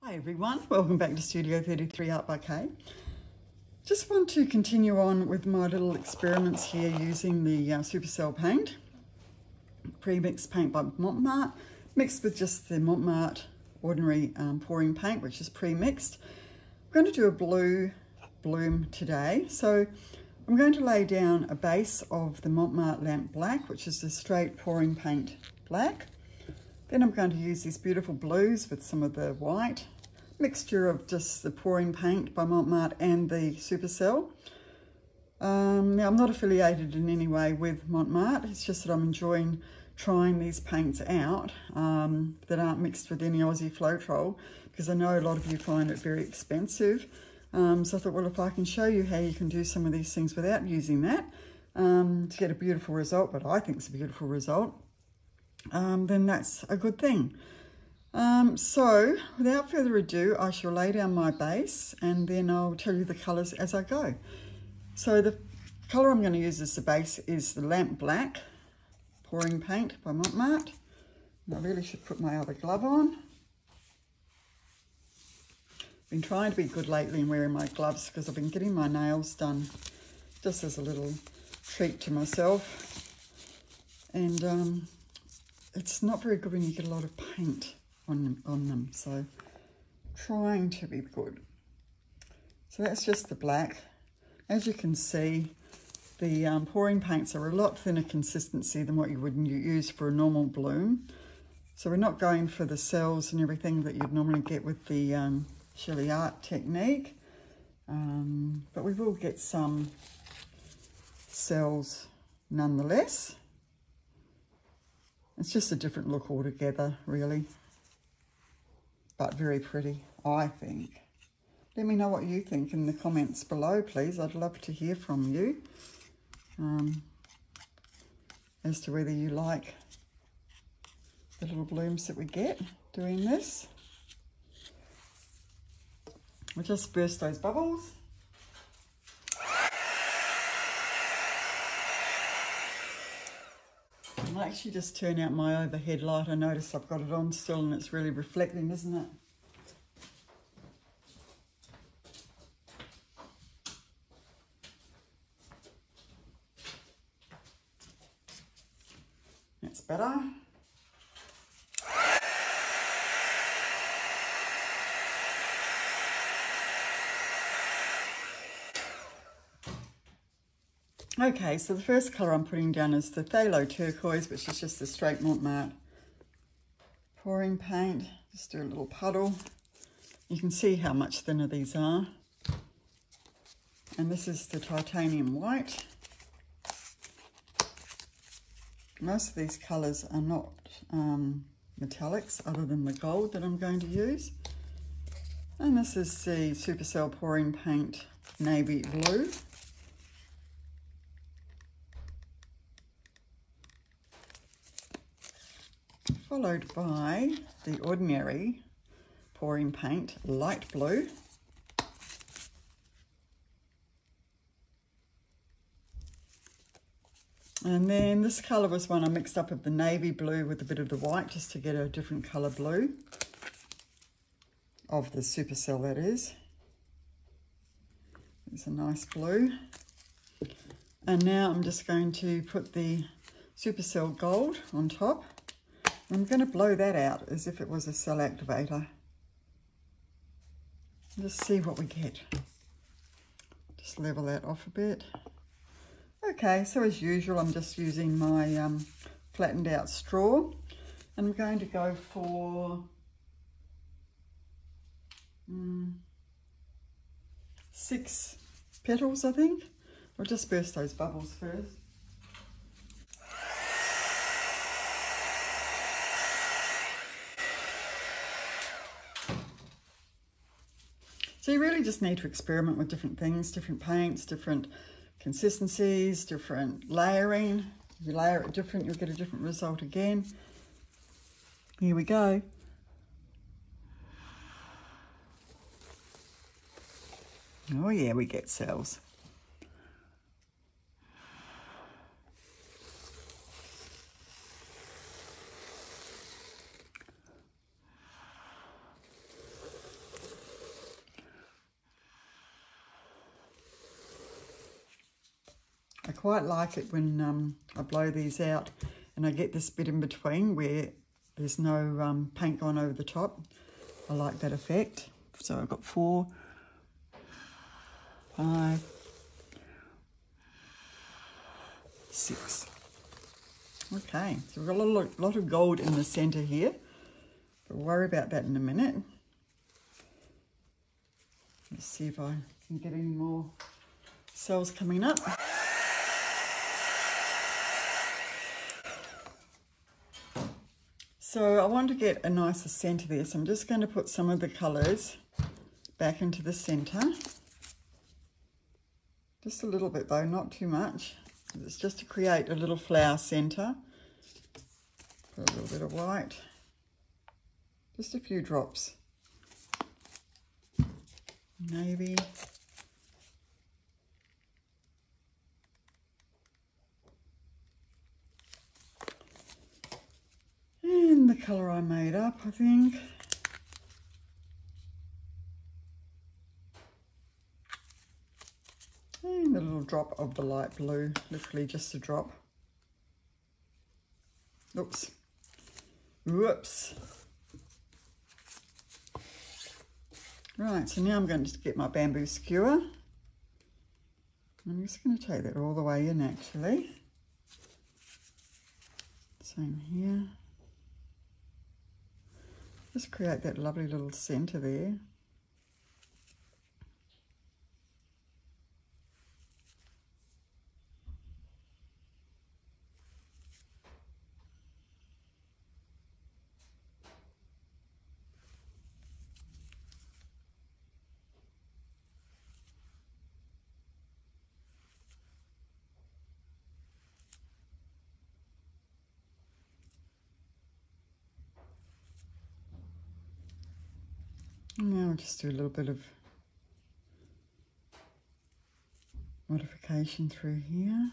Hi everyone, welcome back to Studio 33 Art by Kay. Just want to continue on with my little experiments here using the Supercell paint, pre-mixed paint by Mont, mixed with just the Mont ordinary pouring paint, which is pre-mixed. I'm going to do a blue bloom today, so I'm going to lay down a base of the Mont Lamp Black, which is the straight pouring paint black. Then I'm going to use these beautiful blues with some of the white, mixture of just the pouring paint by Mont and the Supercell. Now I'm not affiliated in any way with Mont, it's just that I'm enjoying trying these paints out that aren't mixed with any Aussie Floetrol, because I know a lot of you find it very expensive. So I thought, well, if I can show you how you can do some of these things without using that to get a beautiful result, but I think it's a beautiful result, then that's a good thing. So without further ado, I shall lay down my base and then I'll tell you the colours as I go. So the colour I'm going to use as the base is the Lamp Black pouring paint by Mont. I really should put my other glove on. Been trying to be good lately and wearing my gloves because I've been getting my nails done just as a little treat to myself. And it's not very good when you get a lot of paint on them, so trying to be good. So that's just the black. As you can see, the pouring paints are a lot thinner consistency than what you would use for a normal bloom. So we're not going for the cells and everything that you'd normally get with the Shelley Art technique, but we will get some cells nonetheless. It's just a different look altogether, really, but very pretty, I think. Let me know what you think in the comments below, please. I'd love to hear from you as to whether you like the little blooms that we get doing this. We'll just burst those bubbles. I'll actually just turn out my overhead light. I notice I've got it on still and it's really reflecting, isn't it? That's better. Okay, so the first colour I'm putting down is the Phthalo Turquoise, which is just a straight Mont pouring paint. Just do a little puddle. You can see how much thinner these are. And this is the Titanium White. Most of these colours are not metallics other than the gold that I'm going to use. And this is the Supercell pouring paint Navy Blue. Followed by the ordinary pouring paint Light Blue. And then this colour was one I mixed up of the navy blue with a bit of the white just to get a different colour blue of the Supercell, that is. It's a nice blue. And now I'm just going to put the Supercell Gold on top. I'm going to blow that out as if it was a cell activator. Just see what we get. Just level that off a bit. Okay, so as usual, I'm just using my flattened out straw. And I'm going to go for 6 petals, I think. I'll just burst those bubbles first. So you really just need to experiment with different things, different paints, different consistencies, different layering. If you layer it different, you'll get a different result again. Here we go. Oh yeah, we get cells. quite like it when I blow these out and I get this bit in between where there's no paint gone over the top. I like that effect. So I've got 4, 5, 6. Okay, so we've got a lot of gold in the center here, but we'll worry about that in a minute. Let's see if I can get any more cells coming up. So I want to get a nicer center there, so I'm just going to put some of the colors back into the center. Just a little bit though, not too much. It's just to create a little flower center. Put a little bit of white. Just a few drops. Navy. And the colour I made up, I think. And a little drop of the light blue, literally just a drop. Oops. Whoops. Right, so now I'm going to get my bamboo skewer. I'm just going to take that all the way in actually. Same here. Just create that lovely little centre there. Now I'll just do a little bit of modification through here.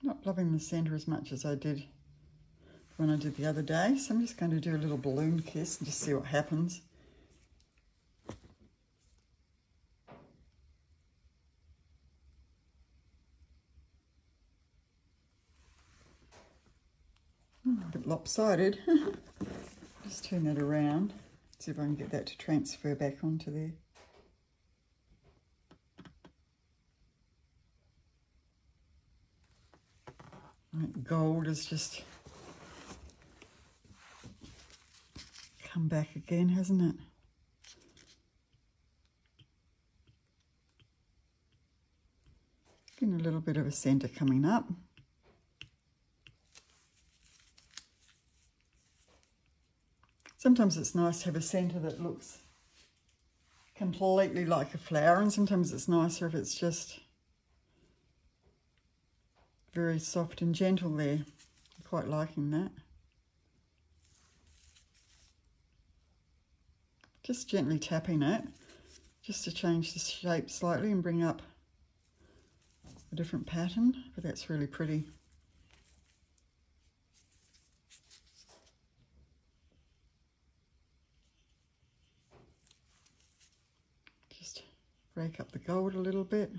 Not loving the centre as much as I did when I did the other day, so I'm just going to do a little balloon kiss and just see what happens. A bit lopsided. Just turn that around, see if I can get that to transfer back onto there. That gold has just come back again, hasn't it? Getting a little bit of a centre coming up. Sometimes it's nice to have a centre that looks completely like a flower, and sometimes it's nicer if it's just very soft and gentle there. I'm quite liking that. Just gently tapping it, just to change the shape slightly and bring up a different pattern, but that's really pretty. Just break up the gold a little bit.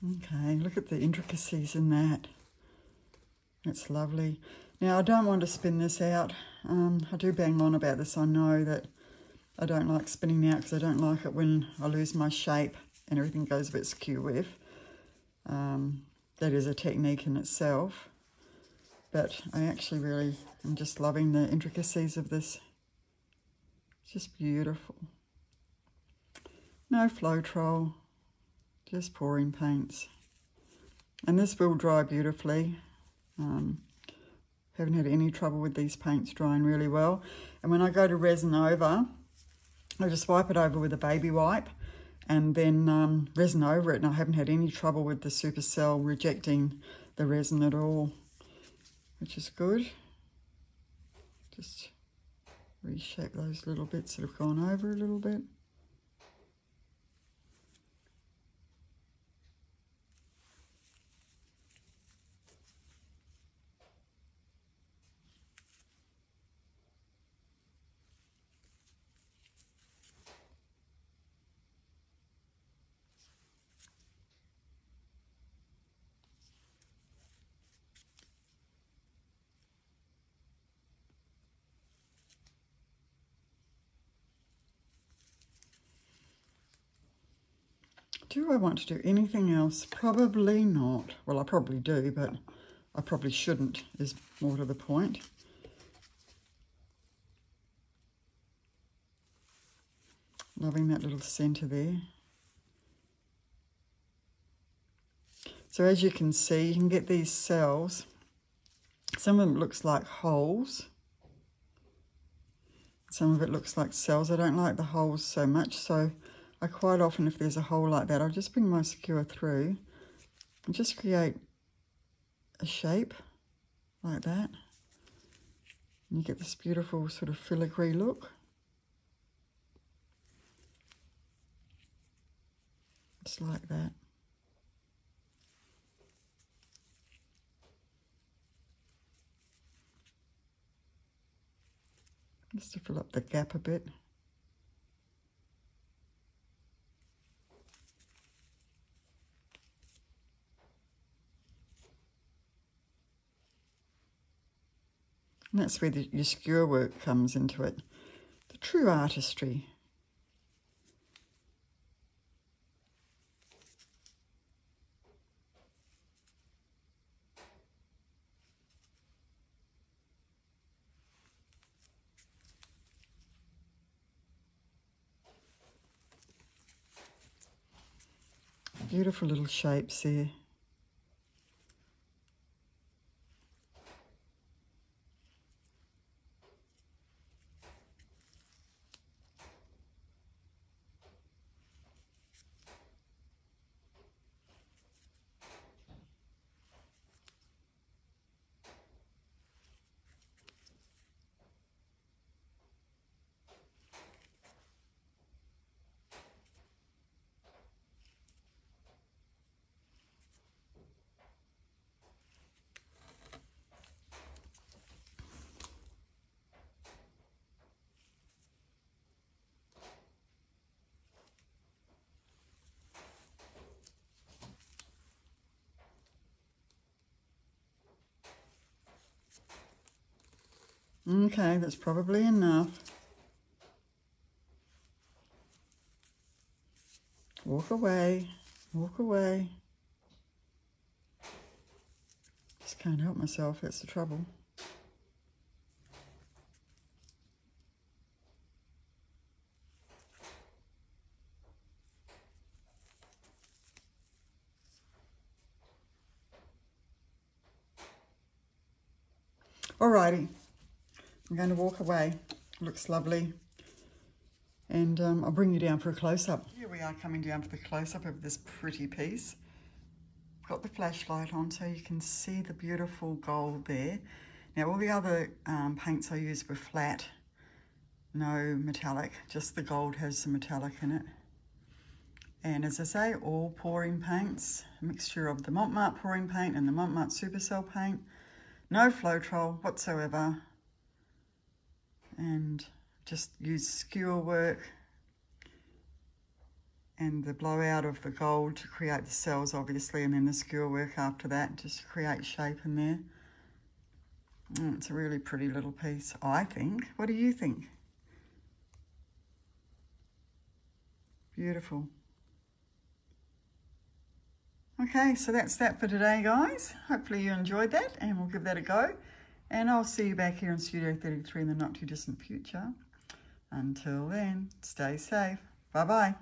Okay, look at the intricacies in that. It's lovely. Now I don't want to spin this out. I do bang on about this. I know that I don't like spinning out because I don't like it when I lose my shape and everything goes a bit skew with. That is a technique in itself. But I actually really am just loving the intricacies of this. It's just beautiful. No Floetrol, just pouring paints. And this will dry beautifully. Haven't had any trouble with these paints drying really well. And when I go to resin over, I just wipe it over with a baby wipe and then resin over it, and I haven't had any trouble with the supercell rejecting the resin at all, which is good. Just reshape those little bits that have gone over a little bit. Do I want to do anything else? Probably not. Well, I probably do, but I probably shouldn't, is more to the point. Loving that little centre there. So as you can see, you can get these cells. Some of them looks like holes. Some of it looks like cells. I don't like the holes so much, so I quite often, if there's a hole like that, I'll just bring my skewer through and just create a shape like that. And you get this beautiful sort of filigree look. Just like that. Just to fill up the gap a bit. And that's where your skewer work comes into it. The true artistry. Beautiful little shapes there. Okay, that's probably enough. Walk away, walk away. Just can't help myself, that's the trouble. Alrighty, I'm going to walk away. Looks lovely. And I'll bring you down for a close-up. Here we are coming down for the close-up of this pretty piece. I've got the flashlight on so you can see the beautiful gold there. Now all the other paints I used were flat, no metallic, just the gold has some metallic in it. And as I say, all pouring paints, a mixture of the Mont pouring paint and the Mont Supercell paint. No Floetrol whatsoever. And just use skewer work. and the blowout of the gold to create the cells, obviously, and then the skewer work after that, just to create shape in there. It's a really pretty little piece, I think. What do you think? Beautiful. Okay, so that's that for today, guys. Hopefully you enjoyed that, and we'll give that a go. And I'll see you back here in Studio 33 in the not too distant future. Until then, stay safe. Bye-bye.